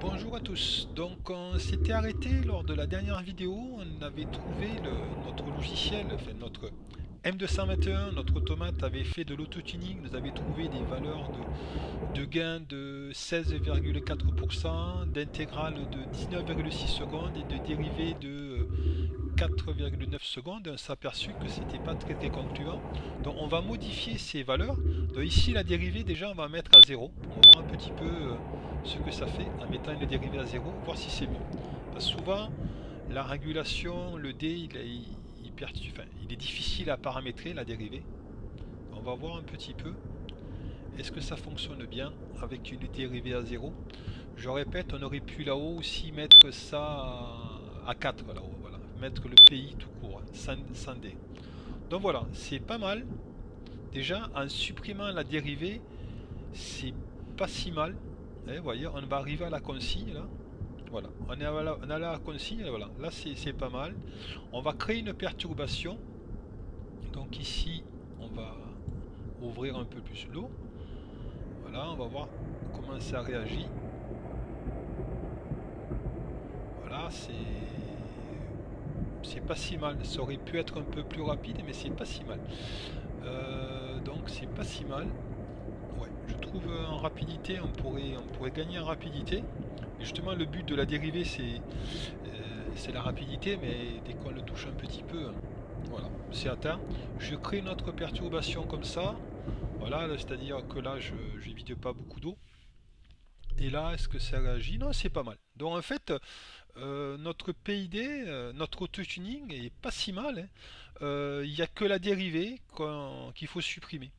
Bonjour à tous. Donc on s'était arrêté lors de la dernière vidéo, on avait trouvé notre logiciel, enfin notre M221, notre automate avait fait de l'auto-tuning, nous avait trouvé des valeurs de gain de 16,4%, d'intégrale de 19,6 secondes et de dérivée de 4,9 secondes. On s'est aperçu que c'était pas très concluant. Donc on va modifier ces valeurs. Donc ici la dérivée déjà on va mettre à 0. On va voir un petit peu ce que ça fait en mettant une dérivée à 0, voir si c'est mieux. Parce que souvent la régulation, le D il est difficile à paramétrer la dérivée. On va voir un petit peu. Est-ce que ça fonctionne bien avec une dérivée à 0? Je répète, on aurait pu là-haut aussi mettre ça à 4 là-haut, voilà. Mettre le pays tout court, sans D. Donc voilà, c'est pas mal. Déjà, en supprimant la dérivée, c'est pas si mal. Vous voyez, on va arriver à la consigne là. Voilà, on est à la consigne, voilà. Là c'est pas mal. On va créer une perturbation. Donc ici, on va ouvrir un peu plus l'eau. Voilà, on va voir comment ça réagit. Voilà, c'est pas si mal. Ça aurait pu être un peu plus rapide, mais c'est pas si mal. Donc c'est pas si mal. Ouais, je trouve en rapidité, on pourrait gagner en rapidité. Et justement, le but de la dérivée, c'est la rapidité, mais dès qu'on le touche un petit peu, voilà, c'est atteint. Je crée une autre perturbation comme ça. Voilà, c'est-à-dire que là, je n'évite pas beaucoup d'eau. Et là, est-ce que ça réagit? Non, c'est pas mal. Donc en fait, notre PID, notre auto-tuning est pas si mal, hein. Il n'y a que la dérivée qu'il faut supprimer.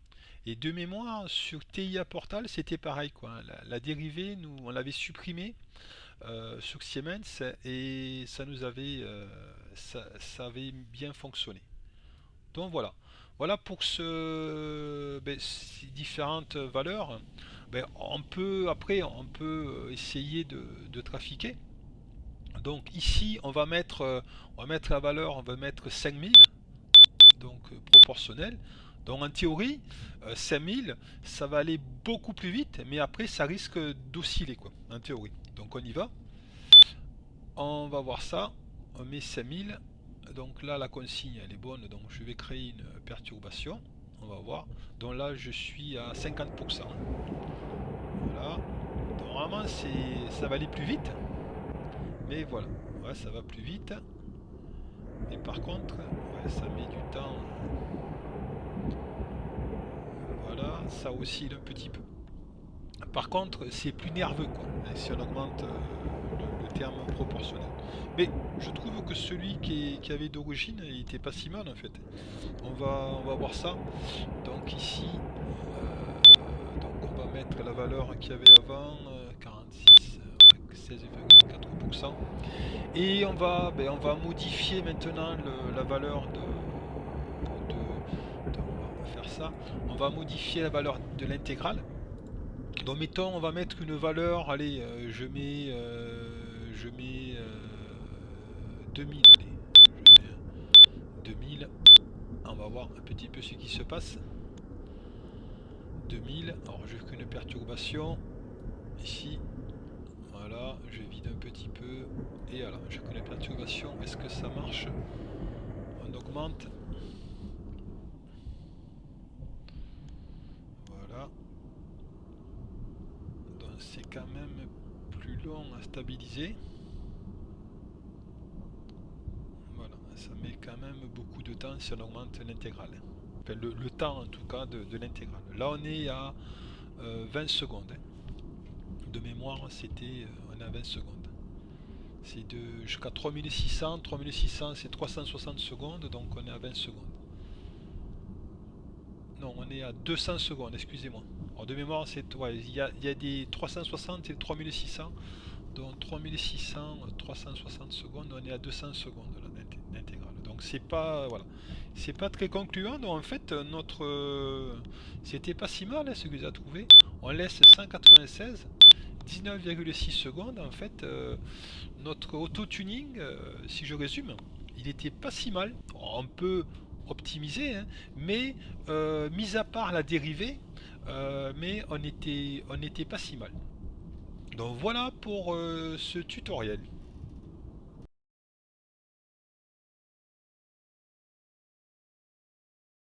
Et de mémoire, sur TIA Portal, c'était pareil, quoi. La dérivée, nous, on l'avait supprimée sur Siemens et ça nous avait, ça avait bien fonctionné. Donc voilà. Voilà pour ces différentes valeurs. Ben, après, on peut essayer de trafiquer. Donc ici, on va mettre la valeur, on va mettre 5000, donc proportionnel. Donc en théorie, 5000, ça va aller beaucoup plus vite, mais après, ça risque d'osciller, quoi, en théorie. Donc on y va. On va voir ça. On met 5000. Donc là, la consigne, elle est bonne. Donc je vais créer une perturbation. On va voir. Donc là, je suis à 50%. Voilà. Donc, normalement, ça va aller plus vite. Mais voilà. Ouais, ça va plus vite. Et par contre, ouais, ça met du temps. Voilà, ça oscille un petit peu. Par contre, c'est plus nerveux, quoi, si on augmente le terme proportionnel. Mais je trouve que celui qui avait d'origine, il était pas si mal en fait. On va voir ça. Donc ici, donc on va mettre la valeur qu'il y avait avant, 46, 16,4%. Et on va modifier maintenant la valeur on va faire ça. On va modifier la valeur de l'intégrale. Donc mettons, on va mettre une valeur, allez, je mets 2000, allez, je mets 2000, on va voir un petit peu ce qui se passe. 2000, alors je fais une perturbation, ici, voilà, je vide un petit peu, et voilà, je fais une perturbation, est-ce que ça marche? On augmente, voilà, donc c'est quand même plus long à stabiliser. Voilà, ça met quand même beaucoup de temps si on augmente l'intégrale. Enfin, le temps en tout cas de l'intégrale. Là on est à 20 secondes. De mémoire c'était on est à 20 secondes. C'est jusqu'à 3600. 3600 c'est 360 secondes, donc on est à 20 secondes. Non, on est à 200 secondes, excusez-moi. Alors de mémoire, ouais, il y a des 360 et 3600. Donc 3600, 360 secondes, on est à 200 secondes d'intégrale. Donc c'est pas, voilà, c'est pas très concluant. Donc en fait, c'était pas si mal, hein, ce que vous avez trouvé. On laisse 196, 19,6 secondes. En fait, notre auto-tuning, si je résume, il était pas si mal. On peut optimiser, hein, mais mis à part la dérivée, mais on était pas si mal. Donc voilà pour ce tutoriel.